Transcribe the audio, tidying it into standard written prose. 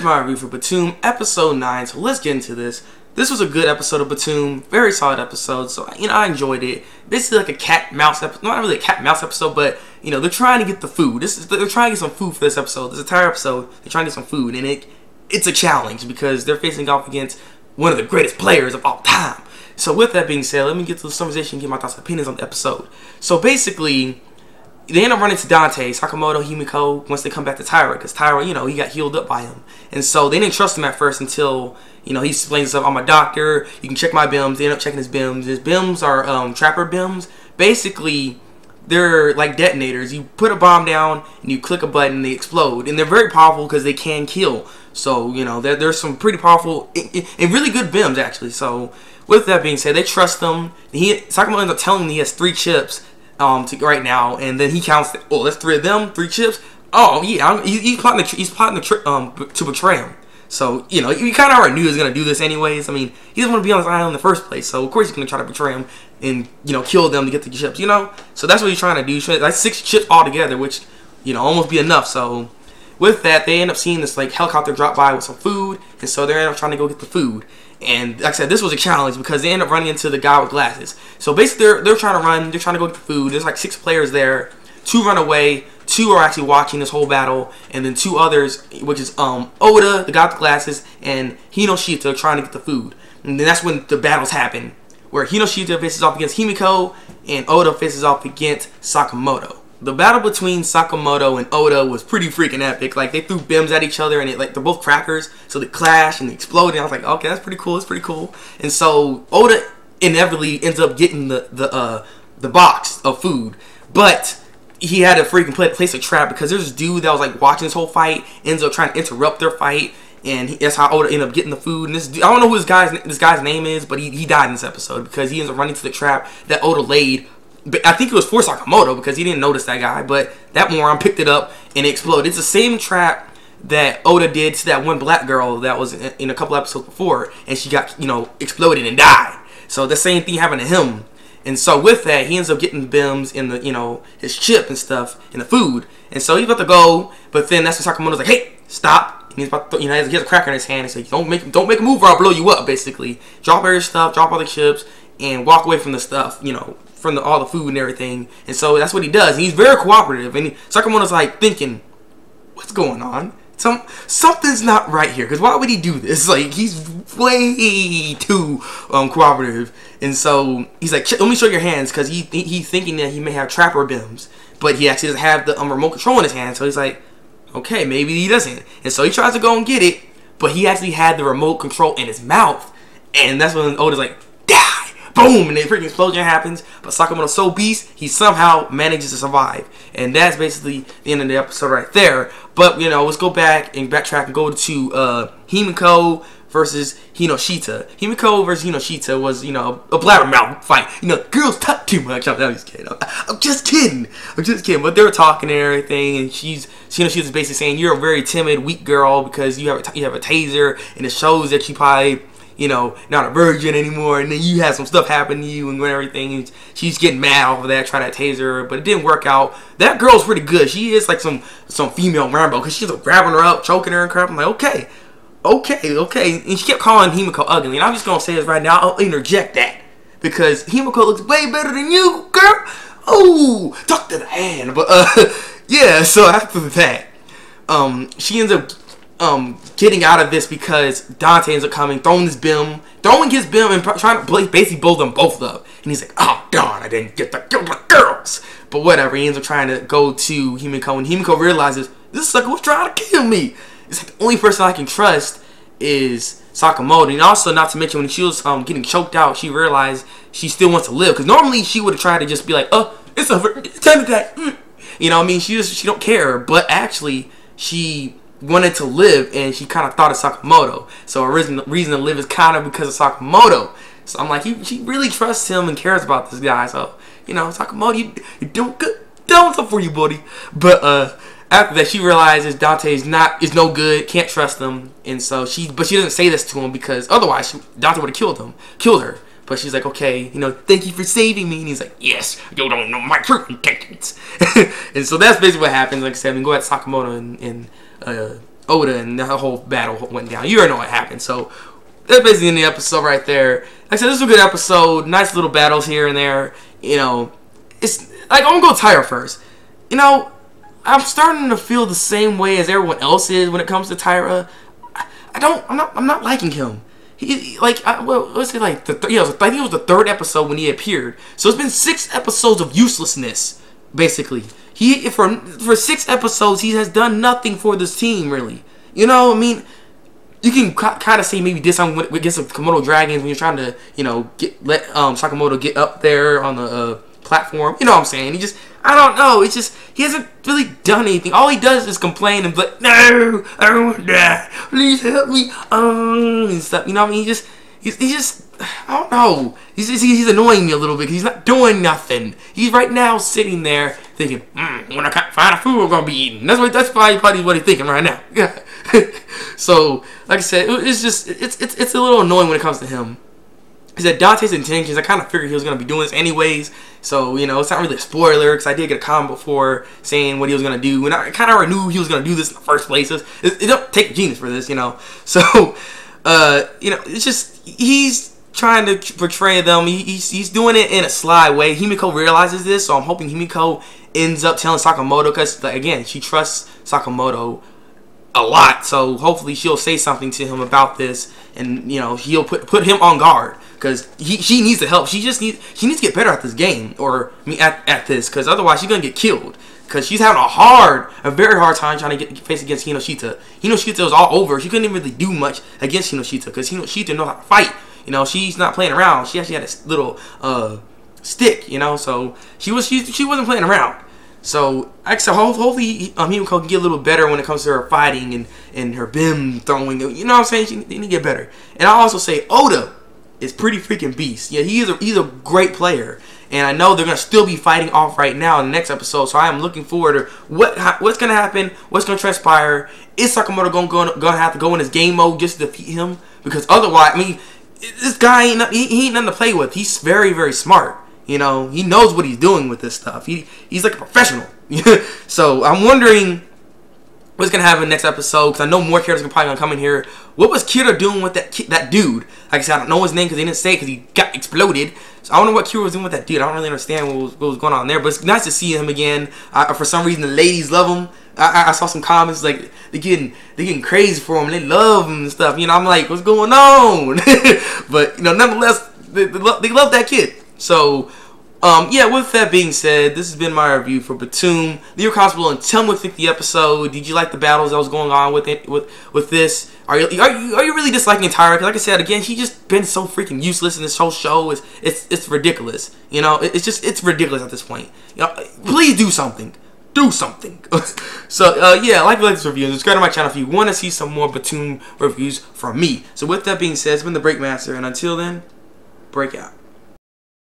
here's my review for Btooom episode 9. So let's get into this. This was a good episode of Btooom, very solid episode. So I enjoyed it. Basically like a cat mouse episode, not really a cat mouse episode, but they're trying to get the food. They're trying to get some food for this episode. This entire episode, they're trying to get some food, and it's a challenge because they're facing off against one of the greatest players of all time. So with that being said, let me get to the summarization and get my thoughts and opinions on the episode. So basically, they end up running to Dante, Sakamoto, Himiko, once they come back to Tyra, because Tyra, he got healed up by him. And so they didn't trust him at first until, he explains himself, I'm a doctor, you can check my BIMs. They end up checking his BIMs. His BIMs are trapper BIMs. Basically, they're like detonators. You put a bomb down, and you click a button, and they explode. And they're very powerful because they can kill. So, there's some pretty powerful and really good BIMs, actually. So, with that being said, they trust them. Sakamoto ends up telling him he has 3 chips. Right now, and then he counts. Oh, that's 3 of them, 3 chips. Oh yeah, he's plotting to betray him. So you kind of already knew he was gonna do this anyways. I mean, he doesn't want to be on this island in the first place, so of course he's gonna try to betray him and kill them to get the chips. So that's what he's trying to do. Like 6 chips altogether, which almost be enough. So with that, they end up seeing this like helicopter drop by with some food, and so they end up trying to go get the food. And like I said, this was a challenge because they end up running into the guy with glasses. So basically, they're trying to run. They're trying to go get the food. There's like 6 players there. 2 run away. 2 are actually watching this whole battle. And then 2 others, which is Oda, the guy with the glasses, and Hinoshita trying to get the food. And then that's when the battles happen, where Hinoshita faces off against Himiko, and Oda faces off against Sakamoto. The battle between Sakamoto and Oda was pretty freaking epic. Like, they threw BIMs at each other, and they're both crackers, so they clash and they explode. And I was like, okay, that's pretty cool. It's pretty cool. And so Oda inevitably ends up getting the box of food, but he had to freaking place a trap because there's this dude that was like watching this whole fight, ends up trying to interrupt their fight, and that's how Oda ended up getting the food. And this dude, I don't know who this guy's name is, but he died in this episode because he ends up running to the trap that Oda laid. I think it was for Sakamoto because he didn't notice that guy, but that moron picked it up and it exploded. It's the same trap that Oda did to that one black girl that was in a couple episodes before, and she got, exploded and died. So the same thing happened to him. And so with that, he ends up getting the BIMs and the, his chip and stuff and the food. And so he's about to go, but then that's when Sakamoto's like, hey, stop. And he's about to, he has a cracker in his hand. And he's like, don't make a move or I'll blow you up, basically. Drop all your stuff, drop all the chips, and walk away from the stuff, from all the food and everything. And so that's what he does. And he's very cooperative. And Sakamoto's like thinking, what's going on? Something's not right here. Because why would he do this? Like, he's way too cooperative. And so he's like, let me show your hands. Because he's thinking that he may have trapper BIMs. But he actually doesn't have the remote control in his hand. So he's like, okay, maybe he doesn't. And so he tries to go and get it. But he actually had the remote control in his mouth. And that's when Oda's like, die! Boom! And the freaking explosion happens. But Sakamoto's so beast, he somehow manages to survive. And that's basically the end of the episode right there. But, let's go back and backtrack and go to Himiko versus Hinoshita. Himiko versus Hinoshita was, a blabbermouth fight. Girls talk too much. I'm just kidding. I'm just kidding. But they were talking and everything, and Hinoshita's basically saying, you're a very timid, weak girl because you have a taser, and it shows that you probably, not a virgin anymore, and then you had some stuff happen to you and everything, and she's getting mad off of that, try to taser, but it didn't work out. That girl's pretty good. She is like some female Rambo, because she's grabbing her up, choking her and crap. I'm like, okay. And she kept calling Himiko ugly, and I'm just gonna say this right now, I'll interject that, because Himiko looks way better than you, girl. Oh, talk to the hand. But yeah, so after that, she ends up getting out of this because Dante ends up coming, throwing his BIM, and trying to basically blow them both up. And he's like, oh, darn, I didn't get to kill the girls. But whatever, he ends up trying to go to Himiko, and Himiko realizes, this sucker was trying to kill me. It's like the only person I can trust is Sakamoto. And also, not to mention, when she was getting choked out, she realized she still wants to live. Because normally, she would have tried to just be like, oh, it's over, it's time to die. She don't care. But actually, she wanted to live, and she kind of thought of Sakamoto. So her reason to live is kind of because of Sakamoto. So I'm like, she really trusts him and cares about this guy. So, Sakamoto, you're doing good. Doing something for you, buddy. But after that, she realizes Dante is no good, can't trust him, and so she doesn't say this to him because otherwise Dante would have killed her. But she's like, okay, thank you for saving me. And he's like, yes, you don't know my true intentions. And so that's basically what happens. Like I said, we go at Sakamoto and Oda, and the whole battle went down. You already know what happened. So that's basically in the episode right there. Like I said, this is a good episode. Nice little battles here and there. You know, it's like, I'm gonna go Tyra first. You know, I'm starting to feel the same way as everyone else is when it comes to Tyra. I'm not liking him. He like, let's say like I think it was the 3rd episode when he appeared. So it's been 6 episodes of uselessness, basically. For 6 episodes he has done nothing for this team, really. You know, I mean, you can kind of say maybe this time against some Komodo dragons when you're trying to, you know, let Sakamoto get up there on the platform. You know what I'm saying? I don't know. It's just, he hasn't really done anything. All he does is complain and be like, no, I don't want to die. Please help me. And stuff. You know what I mean? He's just, I don't know. He's annoying me a little bit. He's not doing nothing. He's right now sitting there thinking, when I can't find a food, I'm gonna be eating. That's probably what he's thinking right now. Yeah. So, like I said, it's a little annoying when it comes to him. He said Dante's intentions, I kind of figured he was going to be doing this anyways. So, you know, it's not really a spoiler because I did get a comment before saying what he was going to do. And I kind of already knew he was going to do this in the first place. It don't take a genius for this, you know. So, you know, it's just, he's trying to portray them. He's doing it in a sly way. Himiko realizes this, so I'm hoping Himiko ends up telling Sakamoto because, like, again, she trusts Sakamoto a lot. So hopefully she'll say something to him about this, and, you know, he'll put him on guard. Because she needs the help. She needs to get better at this game. Or, I mean, at this. Because otherwise she's going to get killed. Because she's having a very hard time trying to face against Hinoshita. Hinoshita was all over. She couldn't even really do much against Hinoshita. Because Hinoshita knows how to fight. You know, she's not playing around. She actually had a little stick, you know. So she wasn't playing around. So, like I said, hopefully Himiko can get a little better when it comes to her fighting and her BIM throwing. You know what I'm saying? She need to get better. And I'll also say Oda is pretty freaking beast. Yeah, he's a great player, and I know they're gonna still be fighting off right now in the next episode. So I am looking forward to what's gonna happen, what's gonna transpire. Is Sakamoto gonna have to go in his game mode just to defeat him? Because otherwise, I mean, this guy he ain't nothing to play with. He's very, very smart. You know, he knows what he's doing with this stuff. He's like a professional. So I'm wondering what's gonna happen next episode, because I know more characters are probably gonna come in here. What was Kira doing with that dude? Like I said, I don't know his name because they didn't say it because he got exploded. So I don't know what Kira was doing with that dude. I don't really understand what was going on there. But it's nice to see him again. For some reason, the ladies love him. I saw some comments like they're getting crazy for him. They love him and stuff. You know, I'm like, what's going on? But you know, nonetheless, they love that kid. So. Yeah, with that being said, this has been my review for Btooom. Leave your comments below and tell me what you think of the episode. Did you like the battles that was going on with this? Are you really disliking Tyra? Because like I said, again, he's just been so freaking useless in this whole show. It's ridiculous. You know, it's ridiculous at this point. You know, please do something. Do something. So yeah, like this review and subscribe to my channel if you want to see some more Btooom reviews from me. So with that being said, it's been the Thabreakmaster, and until then, break out.